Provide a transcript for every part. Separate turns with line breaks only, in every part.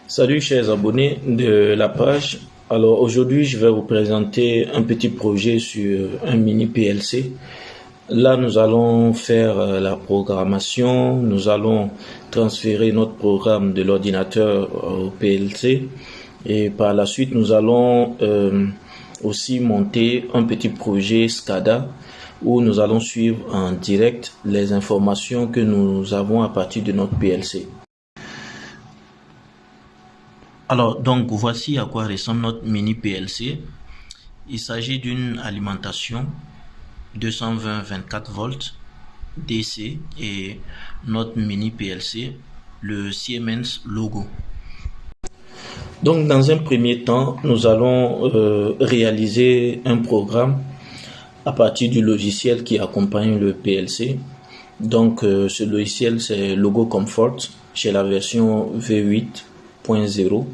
Salut chers abonnés de la page. Alors aujourd'hui, je vais vous présenter un petit projet sur un mini PLC. Là, nous allons faire la programmation, nous allons transférer notre programme de l'ordinateur au PLC et par la suite, nous allons aussi monter un petit projet SCADA où nous allons suivre en direct les informations que nous avons à partir de notre PLC. Alors, donc, voici à quoi ressemble notre mini PLC. Il s'agit d'une alimentation 220-24 volts DC et notre mini PLC, le Siemens logo. Donc, dans un premier temps, nous allons réaliser un programme à partir du logiciel qui accompagne le PLC. Donc, ce logiciel, c'est Logo Comfort chez la version V8.0.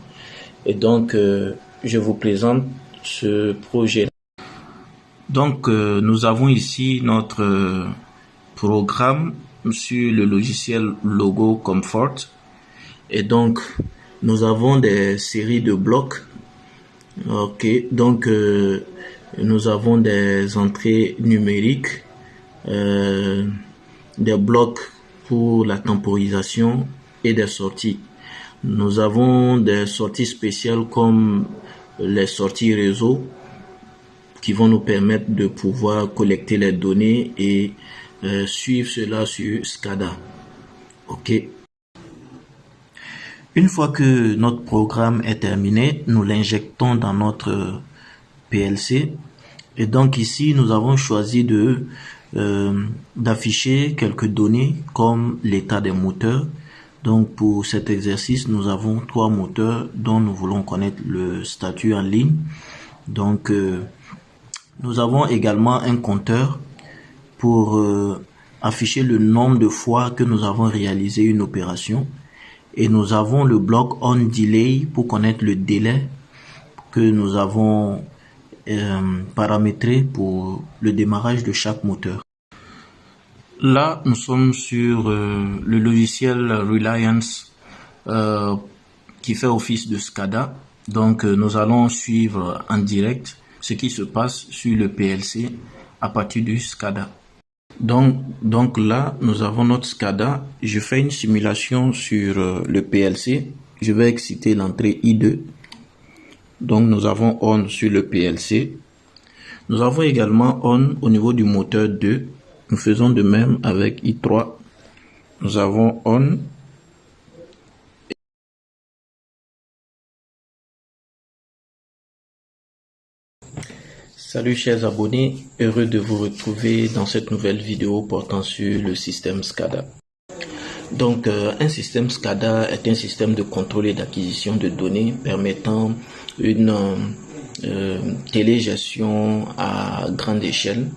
Et donc, je vous présente ce projet. Donc, nous avons ici notre programme sur le logiciel Logo Comfort. Et donc, nous avons des séries de blocs. Ok, donc nous avons des entrées numériques, des blocs pour la temporisation et des sorties. Nous avons des sorties spéciales comme les sorties réseau qui vont nous permettre de pouvoir collecter les données et suivre cela sur SCADA. Ok. Une fois que notre programme est terminé, nous l'injectons dans notre PLC. Et donc ici, nous avons choisi d'afficher quelques données comme l'état des moteurs. Donc pour cet exercice, nous avons 3 moteurs dont nous voulons connaître le statut en ligne. Donc nous avons également un compteur pour afficher le nombre de fois que nous avons réalisé une opération. Et nous avons le bloc on delay pour connaître le délai que nous avons paramétré pour le démarrage de chaque moteur. Là, nous sommes sur le logiciel Reliance qui fait office de SCADA. Donc, nous allons suivre en direct ce qui se passe sur le PLC à partir du SCADA. Donc là, nous avons notre SCADA. Je fais une simulation sur le PLC. Je vais exciter l'entrée I2. Donc, nous avons ON sur le PLC. Nous avons également ON au niveau du moteur 2. Nous faisons de même avec I3. Nous avons ON. Salut chers abonnés, heureux de vous retrouver dans cette nouvelle vidéo portant sur le système SCADA. Donc un système SCADA est un système de contrôle et d'acquisition de données permettant une télégestion à grande échelle,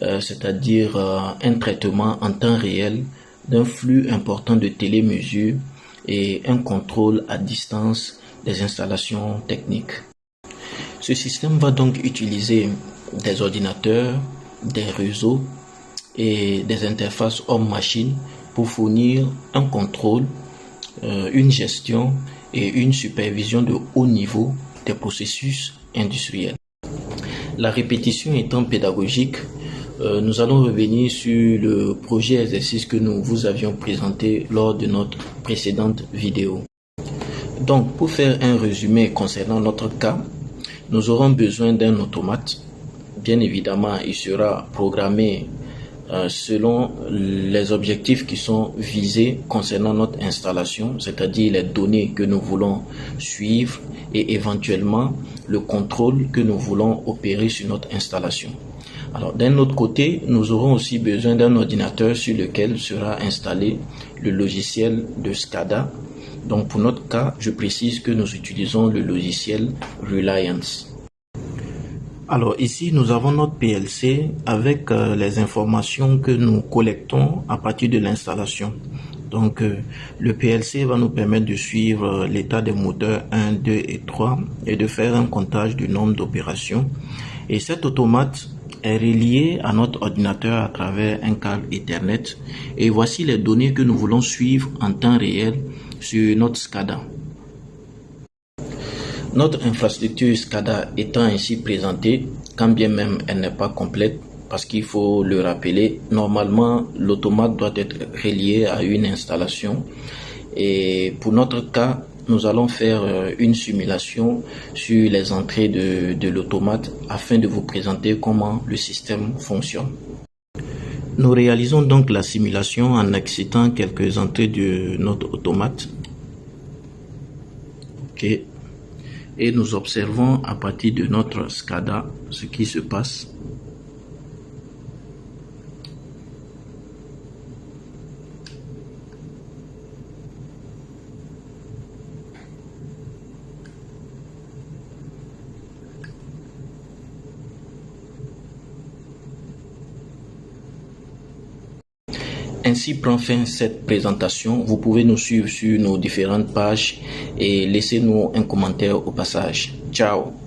c'est-à-dire un traitement en temps réel d'un flux important de télémesures et un contrôle à distance des installations techniques. Ce système va donc utiliser des ordinateurs, des réseaux et des interfaces homme-machine pour fournir un contrôle, une gestion et une supervision de haut niveau des processus industriels. La répétition étant pédagogique, nous allons revenir sur le projet exercice que nous vous avions présenté lors de notre précédente vidéo. Donc, pour faire un résumé concernant notre cas, nous aurons besoin d'un automate. Bien évidemment, il sera programmé selon les objectifs qui sont visés concernant notre installation, c'est-à-dire les données que nous voulons suivre et éventuellement le contrôle que nous voulons opérer sur notre installation. Alors, d'un autre côté, nous aurons aussi besoin d'un ordinateur sur lequel sera installé le logiciel de SCADA. Donc pour notre cas, je précise que nous utilisons le logiciel Reliance. Alors ici, nous avons notre PLC avec les informations que nous collectons à partir de l'installation. Donc le PLC va nous permettre de suivre l'état des moteurs 1, 2 et 3 et de faire un comptage du nombre d'opérations. Et cet automate est relié à notre ordinateur à travers un câble Ethernet. Et voici les données que nous voulons suivre en temps réel sur notre SCADA. Notre infrastructure SCADA étant ainsi présentée, quand bien même elle n'est pas complète, parce qu'il faut le rappeler, normalement l'automate doit être relié à une installation. Et pour notre cas, nous allons faire une simulation sur les entrées de l'automate afin de vous présenter comment le système fonctionne. Nous réalisons donc la simulation en excitant quelques entrées de notre automate. OK. Et nous observons à partir de notre SCADA ce qui se passe. Ainsi prend fin cette présentation. Vous pouvez nous suivre sur nos différentes pages et laissez-nous un commentaire au passage. Ciao!